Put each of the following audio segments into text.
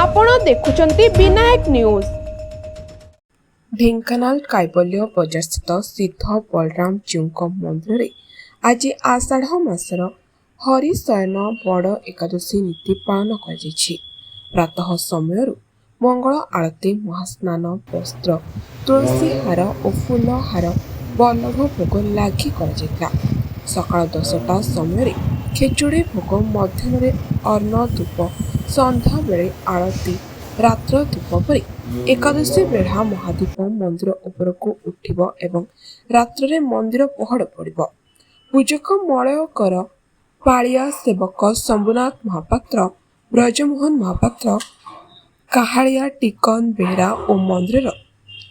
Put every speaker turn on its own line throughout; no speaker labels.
आपण देखुचंती विनायक न्यूज।
ढेंकानाल कैबल्य बजार स्थित सिद्ध बलराम जीव मंदिर आज आषाढ़ मासर हरिशयन बड़ एकादशी नीति पालन कर प्रातः समय मंगल आरती महास्नान वस्त्र तुलसी हार और फूल हार बल्लभ भोग लगी कर सकाल 10टा समय खेचुड़ी भोग मध्याह्न अन्न धूप संध्या बेले आरती रात्र धूप परी एकादशी बेढ़ा महादीप मंदिर उपरकू उठिब एवं रात्रे मंदिर पहड़ पड़िब। पूजक मलयकर पालिया सेवक शंभुनाथ महापात्र ब्रजमोहन महापात्र काहालिया टिकन बेहरा और मंदिर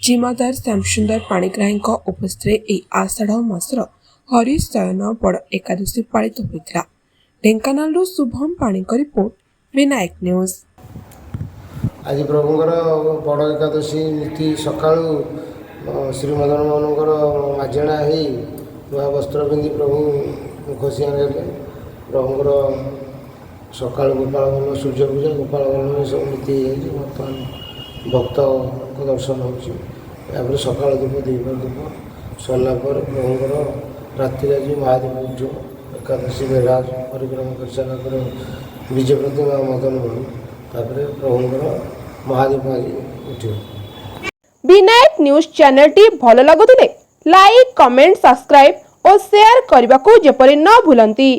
जिमादार श्यामसुंदर पाणिग्राही उपस्थित आषाढ़ मासर हरिशयन बड़ एकादशी पालित होता। Dhenkanal Shubham Panik report Vinayak news.
आज प्रभुंर बड़ एकादशी नीति सका श्रीमदन मोहनकर माजेणा हो नुआ वस्त्र पिंधि प्रभु मुखसिया प्रभुंर सका गोपाल बल्लभ सूर्य पूजा गोपाल बल्लभ सब नीति बर्तमान भक्त को दर्शन हो सका धूप दीपर धूप सरला प्रभुंर राति आज महादीप उठ एकादशी बेढ़ा परिक्रमा कर सारा विजय प्रतिमा मदन मोहन तापर प्रभुंर महादीप आज उठ।
विनायक न्यूज चैनल टी भल लगुले लाइक कमेंट सब्सक्राइब और शेयर करने को जेपरि न भूलंती।